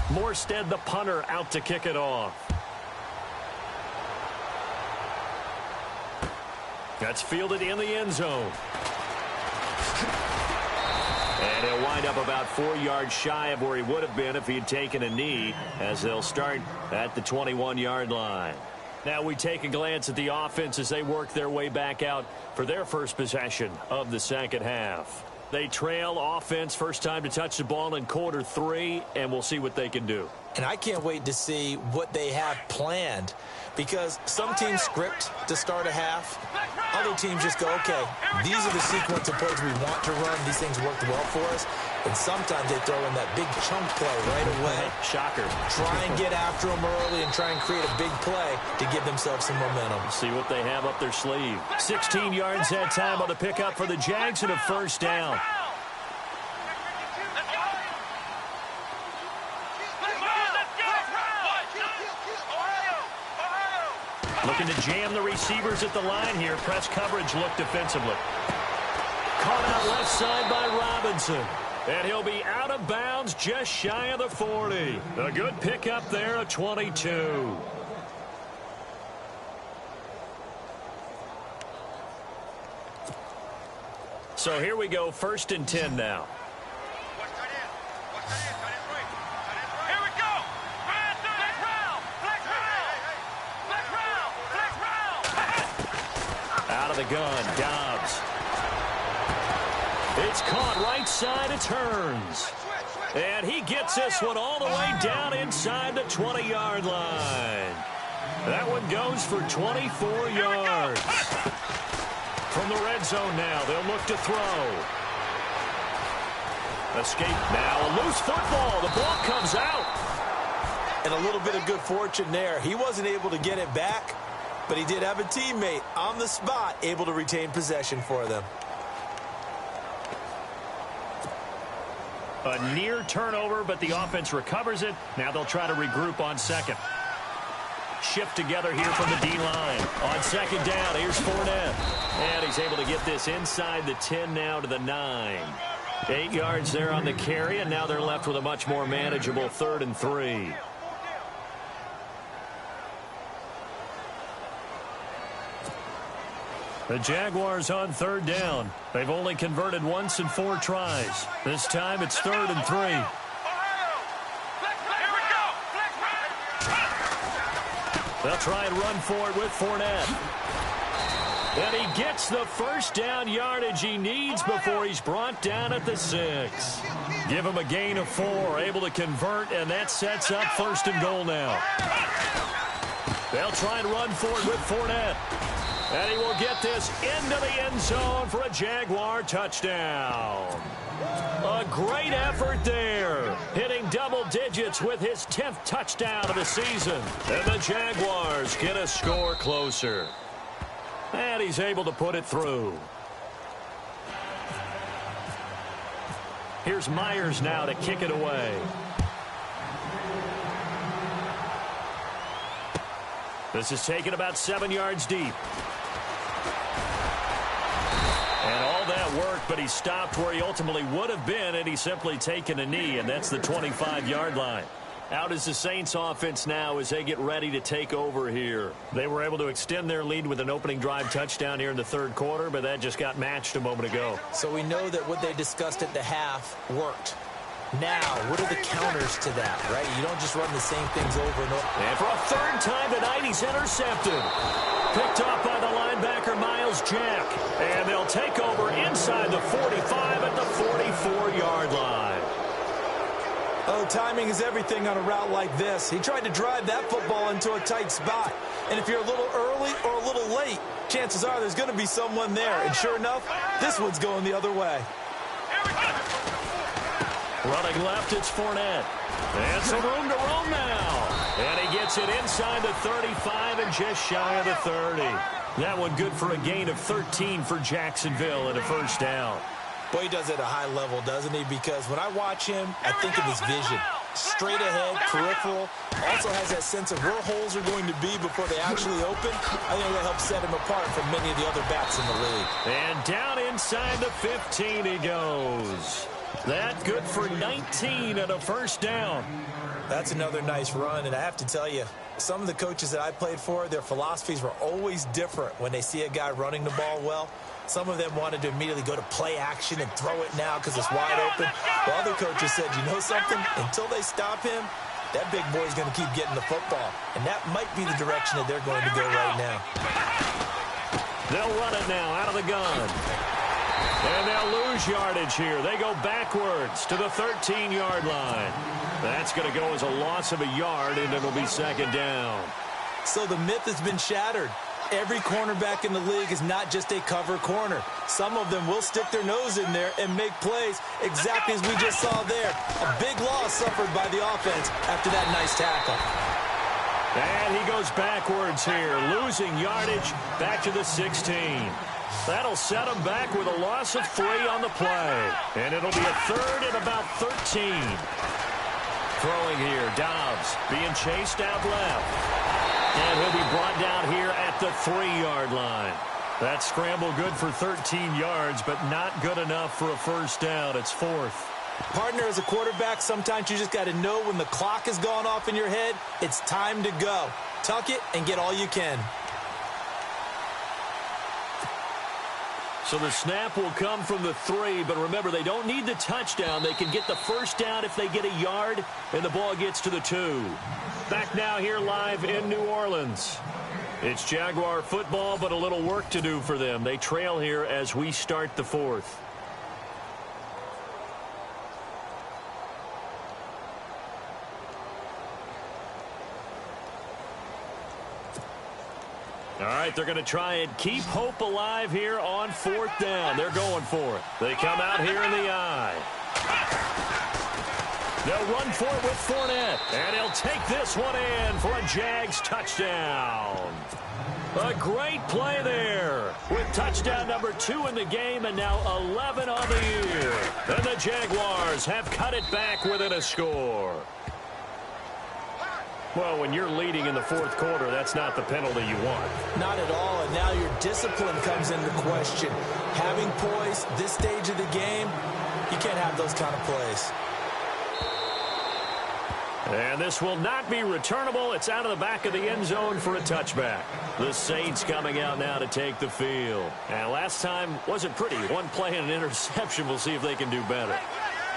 Morstead, the punter, out to kick it off. That's fielded in the end zone. And he'll wind up about 4 yards shy of where he would have been if he had taken a knee, as they'll start at the 21-yard line. Now we take a glance at the offense as they work their way back out for their first possession of the second half. They trail offense, first time to touch the ball in quarter 3, and we'll see what they can do. And I can't wait to see what they have planned, because some teams script to start a half. Other teams just go, okay, these are the sequence of plays we want to run. These things worked well for us. And sometimes they throw in that big chunk play right away. Shocker. Try and get after them early and try and create a big play to give themselves some momentum. See what they have up their sleeve. 16 yards that time on the pickup for the Jags and a first down. Looking to jam the receivers at the line here. Press coverage look defensively. Caught out left side by Robinson. And he'll be out of bounds just shy of the 40. A good pickup there, a 22. So here we go, 1st and 10 now. Out of the gun, Dobbs. It's caught right side, it turns. And he gets this one all the way down inside the 20-yard line. That one goes for 24 yards. From the red zone now, they'll look to throw. Escape now, a loose football. The ball comes out. And a little bit of good fortune there. He wasn't able to get it back, but he did have a teammate on the spot able to retain possession for them. A near turnover, but the offense recovers it. Now they'll try to regroup on second. Shift together here from the D-line. On second down, here's Fournette. And he's able to get this inside the 10 now to the 9. 8 yards there on the carry, and now they're left with a much more manageable 3rd and 3. The Jaguars on 3rd down. They've only converted once in 4 tries. This time it's 3rd and 3. They'll try and run for it with Fournette. And he gets the first down yardage he needs before he's brought down at the 6. Give him a gain of 4, able to convert, and that sets up 1st and goal now. They'll try and run for it with Fournette. And he will get this into the end zone for a Jaguar touchdown. A great effort there, hitting double digits with his 10th touchdown of the season. And the Jaguars get a score closer. And he's able to put it through. Here's Myers now to kick it away. This is taken about 7 yards deep. And all that work, but he stopped where he ultimately would have been, and he's simply taken a knee, and that's the 25-yard line. Out is the Saints offense now as they get ready to take over here. They were able to extend their lead with an opening drive touchdown here in the 3rd quarter, but that just got matched a moment ago. So we know that what they discussed at the half worked. Now, what are the counters to that, right? You don't just run the same things over and over. And for a 3rd time tonight, he's intercepted. Picked off by the linebacker, Miles Jack. And they'll take over inside the 45 at the 44-yard line. Oh, timing is everything on a route like this. He tried to drive that football into a tight spot. And if you're a little early or a little late, chances are there's going to be someone there. And sure enough, this one's going the other way. Running left, it's Fournette. And some room to roam now. And he gets it inside the 35 and just shy of the 30. That one good for a gain of 13 for Jacksonville and a first down. Boy, he does it at a high level, doesn't he? Because when I watch him, I think of his vision. Straight ahead, peripheral. Also has that sense of where holes are going to be before they actually open. I think that helps set him apart from many of the other backs in the league. And down inside the 15 he goes. That good for 19 and a first down. That's another nice run, and I have to tell you, some of the coaches that I played for, their philosophies were always different when they see a guy running the ball well. Some of them wanted to immediately go to play action and throw it now because it's wide open. While other coaches said, you know something? Until they stop him, that big boy's going to keep getting the football. And that might be the direction that they're going to go right now. They'll run it now out of the gun. And they'll lose yardage here. They go backwards to the 13-yard line. That's going to go as a loss of a yard, and it'll be second down. So the myth has been shattered. Every cornerback in the league is not just a cover corner. Some of them will stick their nose in there and make plays exactly as we just saw there. A big loss suffered by the offense after that nice tackle. And he goes backwards here, losing yardage back to the 16. That'll set him back with a loss of 3 on the play. And it'll be a third and about 13. Throwing here, Dobbs being chased out left. And he'll be brought down here at the 3-yard line. That scramble good for 13 yards, but not good enough for a first down. It's 4th. Partner, as a quarterback, sometimes you just got to know when the clock has gone off in your head, it's time to go. Tuck it and get all you can. So the snap will come from the 3, but remember, they don't need the touchdown. They can get the first down if they get a yard, and the ball gets to the 2. Back now here live in New Orleans. It's Jaguar football, but a little work to do for them. They trail here as we start the 4th. All right, they're going to try and keep hope alive here on 4th down. They're going for it. They come out here in the eye. They'll run for it with Fournette. And he'll take this one in for a Jags touchdown. A great play there with touchdown number 2 in the game and now 11 on the year. And the Jaguars have cut it back within a score. Well, when you're leading in the 4th quarter, that's not the penalty you want. Not at all, and now your discipline comes into question. Having poise this stage of the game, you can't have those kind of plays. And this will not be returnable. It's out of the back of the end zone for a touchback. The Saints coming out now to take the field. And last time wasn't pretty. One play and an interception. We'll see if they can do better.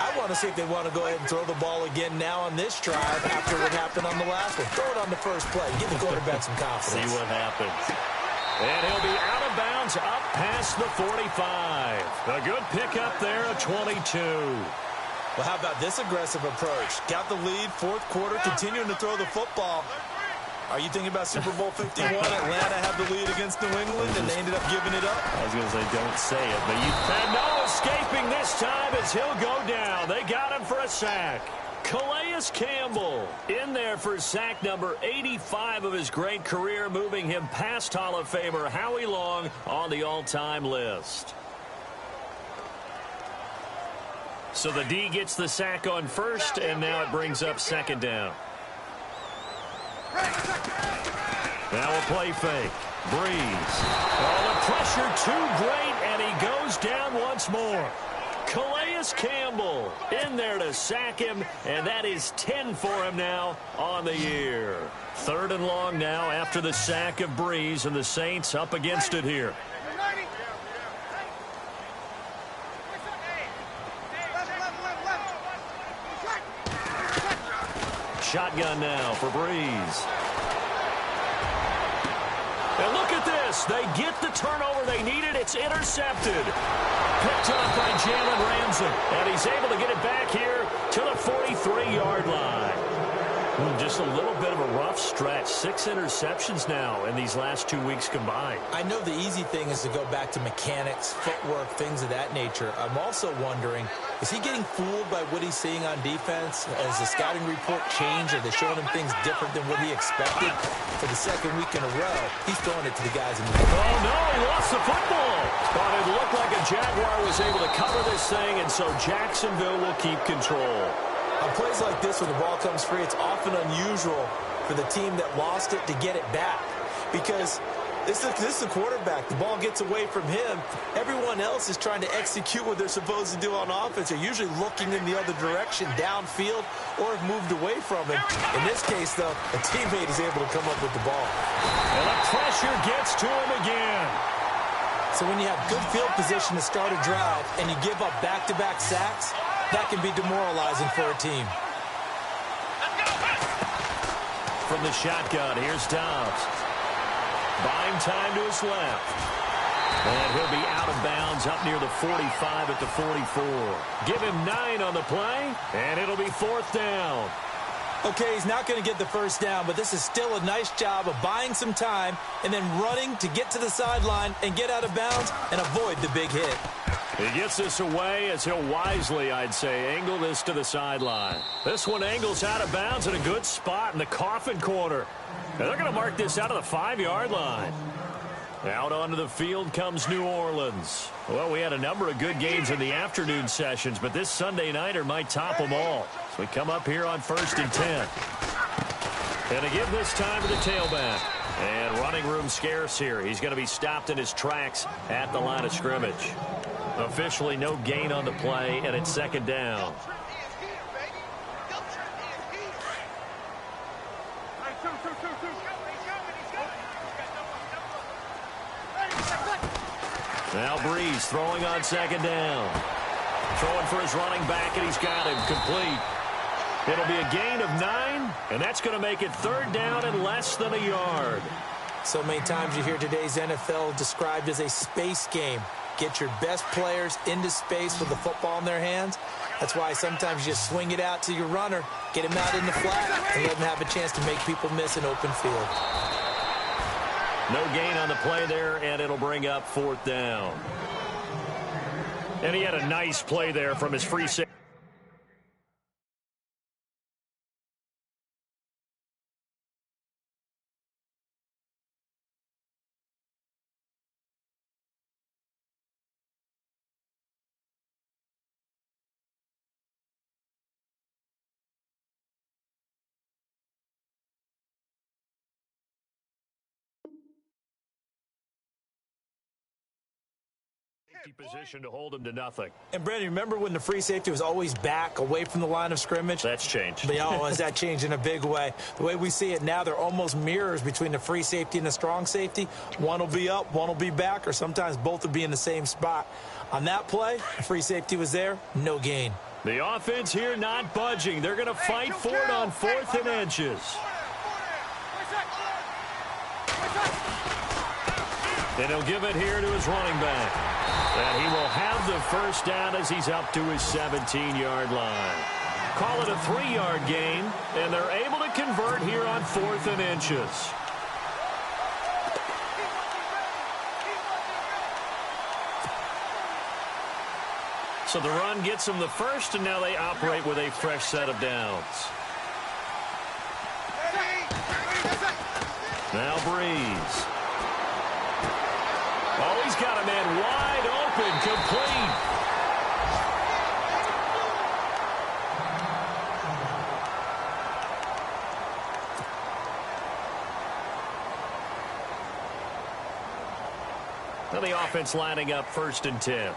I want to see if they want to go ahead and throw the ball again now on this drive after what happened on the last one. Throw it on the first play. Give the quarterback some confidence. See what happens. And he'll be out of bounds up past the 45. A good pickup there, a 22. Well, how about this aggressive approach? Got the lead, 4th quarter, continuing to throw the football. Are you thinking about Super Bowl 51? Atlanta had the lead against New England, and they ended up giving it up? I was going to say, don't say it, but you... And no escaping this time as he'll go down. They got him for a sack. Calais Campbell in there for sack number 85 of his great career, moving him past Hall of Famer Howie Long on the all-time list. So the D gets the sack on first, and now it brings up second down. Now a play fake. Breeze. Oh, the pressure too great, and he goes down once more. Calais Campbell in there to sack him, and that is 10 for him now on the year. 3rd and long now after the sack of Breeze, and the Saints up against it here. Shotgun now for Breeze. And look at this. They get the turnover they needed. It's intercepted. Picked up by Jalen Ramsey. And he's able to get it back here to the 43-yard line. Just a little bit of a rough stretch. 6 interceptions now in these last 2 weeks combined. I know the easy thing is to go back to mechanics, footwork, things of that nature. I'm also wondering, is he getting fooled by what he's seeing on defense? Has the scouting report changed? Are they showing him things different than what he expected? For the 2nd week in a row, he's throwing it to the guys in the middle. Oh, no, he lost the football. But it looked like a Jaguar was able to cover this thing, and so Jacksonville will keep control. On plays like this, when the ball comes free, it's often unusual for the team that lost it to get it back. Because This is the quarterback. The ball gets away from him. Everyone else is trying to execute what they're supposed to do on offense. They're usually looking in the other direction, downfield, or have moved away from him. In this case, though, a teammate is able to come up with the ball. And the pressure gets to him again. So when you have good field position to start a drive and you give up back-to-back sacks, that can be demoralizing for a team. From the shotgun, here's Dobbs. Buying time to his left. And he'll be out of bounds up near the 45 at the 44. Give him 9 on the play, and it'll be 4th down. Okay, he's not going to get the first down, but this is still a nice job of buying some time and then running to get to the sideline and get out of bounds and avoid the big hit. He gets this away as he'll wisely, I'd say, angle this to the sideline. This one angles out of bounds in a good spot in the coffin corner. And they're going to mark this out of the 5-yard line. Out onto the field comes New Orleans. Well, we had a number of good games in the afternoon sessions, but this Sunday nighter might top them all. So we come up here on 1st and 10. And to give this time to the tailback. And running room scarce here. He's going to be stopped in his tracks at the line of scrimmage. Officially no gain on the play, and it's 2nd down. Now Breeze throwing on 2nd down. Throwing for his running back, and he's got him complete. It'll be a gain of 9, and that's going to make it 3rd down and less than a yard. So many times you hear today's NFL described as a space game. Get your best players into space with the football in their hands. That's why sometimes you just swing it out to your runner, get him out in the flat, and let him have a chance to make people miss an open field. No gain on the play there, and it'll bring up 4th down. And he had a nice play there from his free safety. Position to hold him to nothing. And Brandon, remember when the free safety was always back away from the line of scrimmage? That's changed. But has that changed in a big way? The way we see it now, they're almost mirrors between the free safety and the strong safety. One will be up, one will be back, or sometimes both will be in the same spot. On that play, the free safety was there, no gain. The offense here not budging. They're going to fight for it on 4th and inches. And he'll give it here to his running back. And he will have the first down as he's up to his 17-yard line. Call it a 3-yard gain, and they're able to convert here on 4th and inches. So the run gets them the first, and now they operate with a fresh set of downs. Now Breeze. Oh, he's got a man wide open, complete. Now the offense lining up 1st and 10.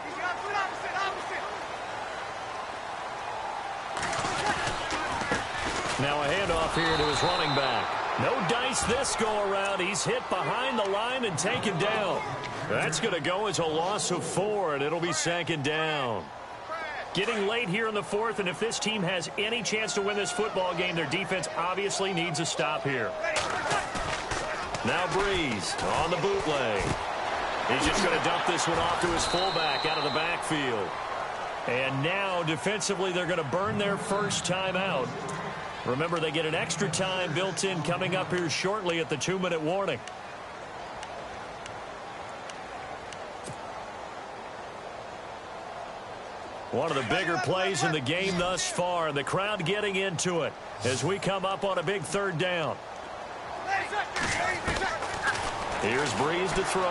Now a handoff here to his running back. No dice this go-around. He's hit behind the line and taken down. That's going to go as a loss of 4, and it'll be 2nd down. Getting late here in the 4th, and if this team has any chance to win this football game, their defense obviously needs a stop here. Now Breeze on the bootleg. He's just going to dump this one off to his fullback out of the backfield. And now, defensively, they're going to burn their first timeout. Remember, they get an extra time built in coming up here shortly at the 2-minute warning. One of the bigger plays in the game thus far, and the crowd getting into it as we come up on a big 3rd down. Here's Breeze to throw.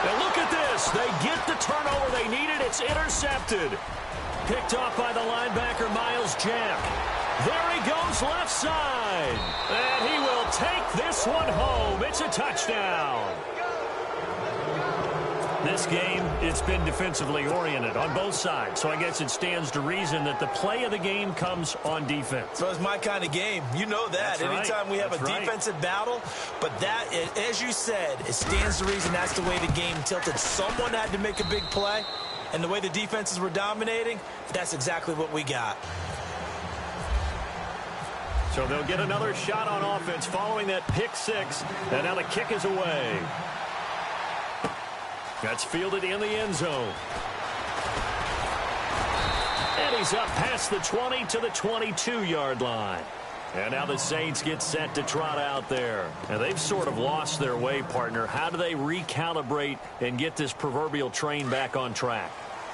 And look at this. They get the turnover they needed. It's intercepted. Picked off by the linebacker, Miles Jack. There he goes left side. And he will take this one home. It's a touchdown. This game, it's been defensively oriented on both sides, so I guess it stands to reason that the play of the game comes on defense. So it's my kind of game. You know that. That's Anytime right. we have That's a right. defensive battle, but that, as you said, it stands to reason that's the way the game tilted. Someone had to make a big play, and the way the defenses were dominating, that's exactly what we got. So they'll get another shot on offense following that pick six, and now the kick is away. That's fielded in the end zone. And he's up past the 20 to the 22-yard line. And now the Saints get set to trot out there. And they've sort of lost their way, partner. How do they recalibrate and get this proverbial train back on track?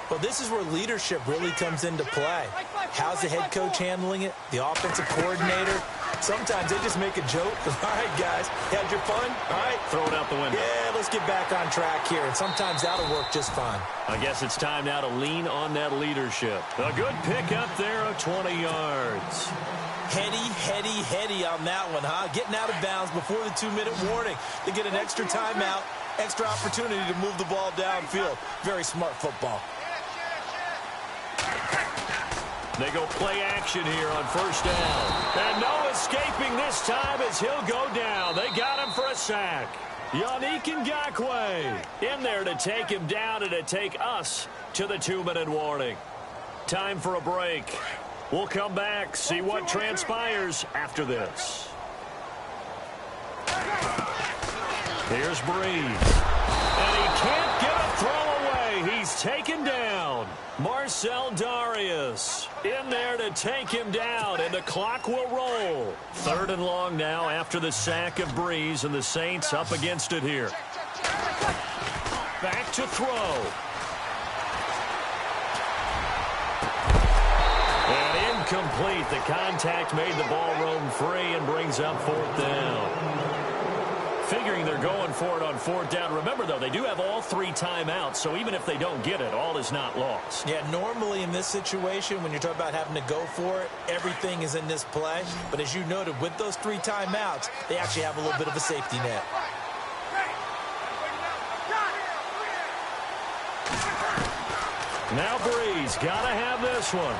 Well, this is where leadership really comes into play. How's the head coach handling it? The offensive coordinator? Sometimes they just make a joke. All right, guys, had your fun? All right. Throw it out the window. Yeah, let's get back on track here. And sometimes that'll work just fine. I guess it's time now to lean on that leadership. A good pick up there of 20 yards. Heady on that one, huh? Getting out of bounds before the 2-minute warning. They get an extra timeout, extra opportunity to move the ball downfield. Very smart football. They go play action here on first down. And no escaping this time as he'll go down. They got him for a sack. Yannick Ngakoue in there to take him down and to take us to the 2-minute warning. Time for a break. We'll come back, see what transpires after this. Here's Breeze. And he can't get a throw away. He's taken down. Marcel Darius in there to take him down, and the clock will roll. 3rd and long now after the sack of Breeze, and the Saints up against it here. Back to throw. And incomplete. The contact made the ball roam free and brings up 4th down. Figuring they're going for it on 4th down. Remember, though, they do have all 3 timeouts, so even if they don't get it, all is not lost. Yeah, normally in this situation, when you're talking about having to go for it, everything is in this play. But as you noted, with those 3 timeouts, they actually have a little bit of a safety net. Now Breeze, gotta have this one.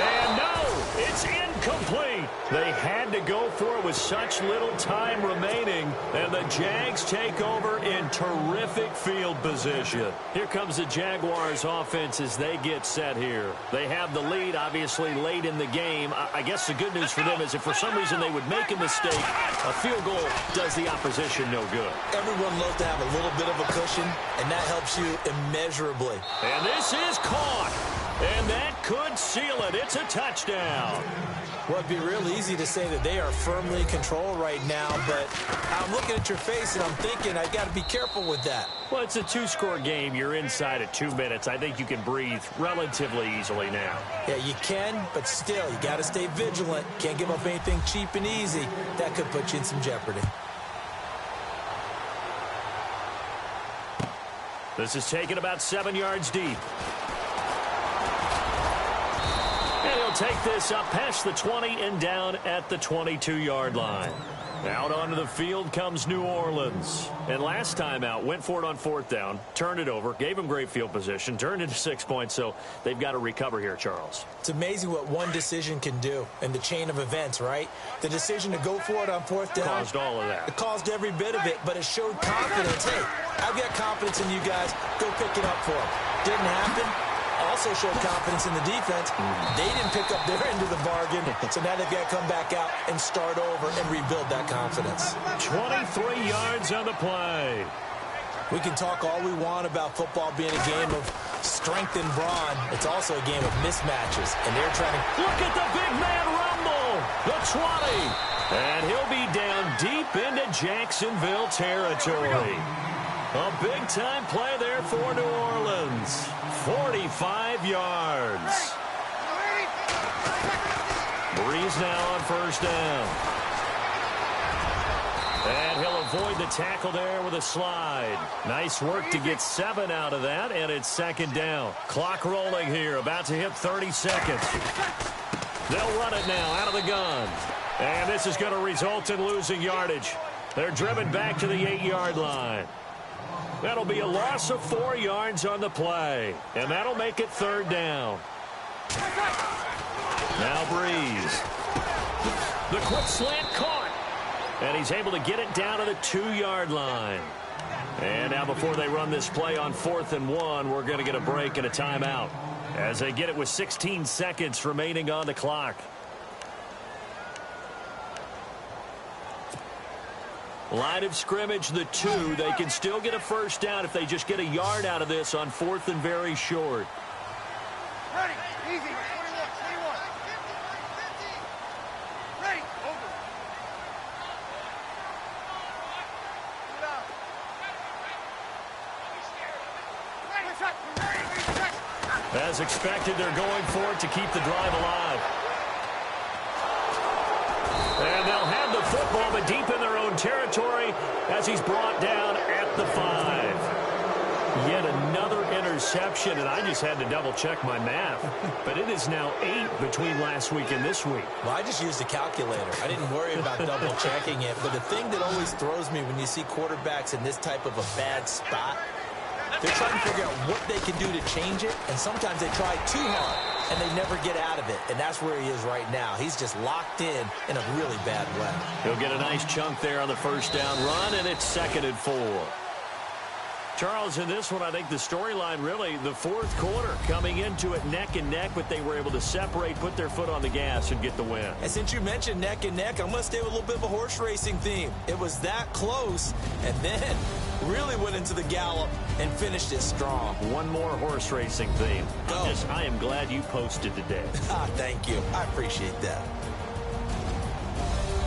And no, it's incomplete. They had to go for it with such little time remaining, and the Jags take over in terrific field position. Here comes the Jaguars offense as they get set here. They have the lead, obviously, late in the game. I guess the good news for them is if for some reason they would make a mistake, a field goal does the opposition no good. Everyone loves to have a little bit of a cushion, and that helps you immeasurably. And this is caught. And that could seal it. It's a touchdown. Well, it'd be real easy to say that they are firmly in control right now, but I'm looking at your face and I'm thinking I've got to be careful with that. Well, it's a 2-score game. You're inside at 2 minutes. I think you can breathe relatively easily now. Yeah, you can, but still, you got to stay vigilant. Can't give up anything cheap and easy. That could put you in some jeopardy. This is taken about 7 yards deep. And he'll take this up past the 20 and down at the 22-yard line. Out onto the field comes New Orleans. And last time out, went for it on 4th down, turned it over, gave him great field position, turned into 6 points, so they've got to recover here, Charles. It's amazing what one decision can do in the chain of events, right? The decision to go for it on 4th down. Caused all of that. It caused every bit of it, but it showed confidence. Hey, I've got confidence in you guys. Go pick it up for them. Didn't happen. Also showed confidence in the defense. They didn't pick up their end of the bargain, so now they've got to come back out and start over and rebuild that confidence. 23 yards on the play. We can talk all we want about football being a game of strength and brawn. It's also a game of mismatches, and they're trying to... Look at the big man rumble. The 20. And he'll be down deep into Jacksonville territory. A big-time play there for New Orleans. 45 yards. Breeze now on 1st down. And he'll avoid the tackle there with a slide. Nice work to get 7 out of that, and it's second down. Clock rolling here, about to hit 30 seconds. They'll run it now out of the gun. And this is going to result in losing yardage. They're driven back to the 8-yard line. That'll be a loss of 4 yards on the play. And that'll make it third down. Now Breeze. The quick slant caught. And he's able to get it down to the 2-yard line. And now before they run this play on 4th and 1, we're going to get a break and a timeout as they get it with 16 seconds remaining on the clock. Line of scrimmage, the 2. They can still get a first down if they just get a yard out of this on 4th and very short. Ready, easy, 21, 21. Ready, over. As expected, they're going for it to keep the drive alive. And they'll have the football, but deep in their own territory as he's brought down at the 5. Yet another interception, and I just had to double-check my math. But it is now 8 between last week and this week. Well, I just used a calculator. I didn't worry about double-checking it. But the thing that always throws me when you see quarterbacks in this type of a bad spot, they're trying to figure out what they can do to change it, and sometimes they try too hard, and they never get out of it. And that's where he is right now. He's just locked in a really bad way. He'll get a nice chunk there on the first down run, and it's 2nd and 4. Charles, in this one, I think the storyline really, the fourth quarter, coming into it neck and neck, but they were able to separate, put their foot on the gas, and get the win. And since you mentioned neck and neck, I'm going to stay with a little bit of a horse racing theme. It was that close, and then really went into the gallop and finished it strong. One more horse racing theme. Go. I am glad you posted today. Thank you. I appreciate that.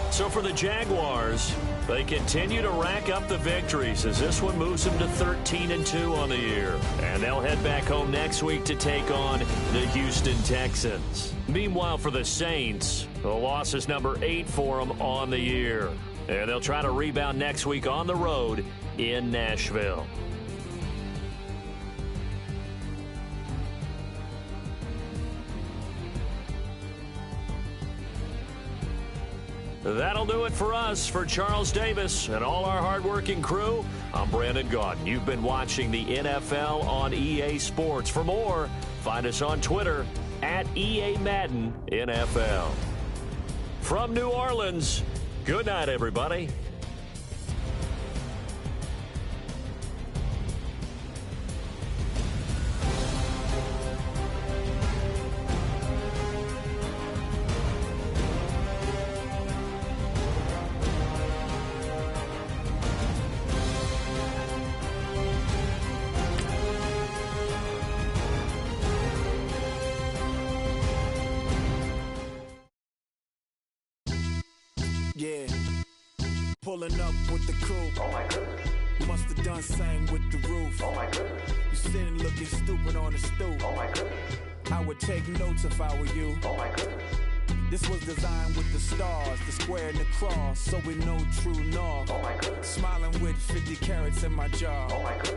So for the Jaguars, they continue to rack up the victories as this one moves them to 13-2 on the year. And they'll head back home next week to take on the Houston Texans. Meanwhile, for the Saints, the loss is number 8 for them on the year. And they'll try to rebound next week on the road in Nashville. That'll do it for us. For Charles Davis and all our hardworking crew, I'm Brandon Gaudin. You've been watching the NFL on EA Sports. For more, find us on Twitter at EA Madden NFL. From New Orleans, good night, everybody. Yeah, pulling up with the coupe. Oh my goodness. Must have done same with the roof. Oh my goodness. You sitting looking stupid on the stoop. Oh my goodness. I would take notes if I were you. Oh my goodness. This was designed with the stars, the square and the cross, so we know true north. Oh my goodness. Smiling with 50 carats in my jaw. Oh my goodness.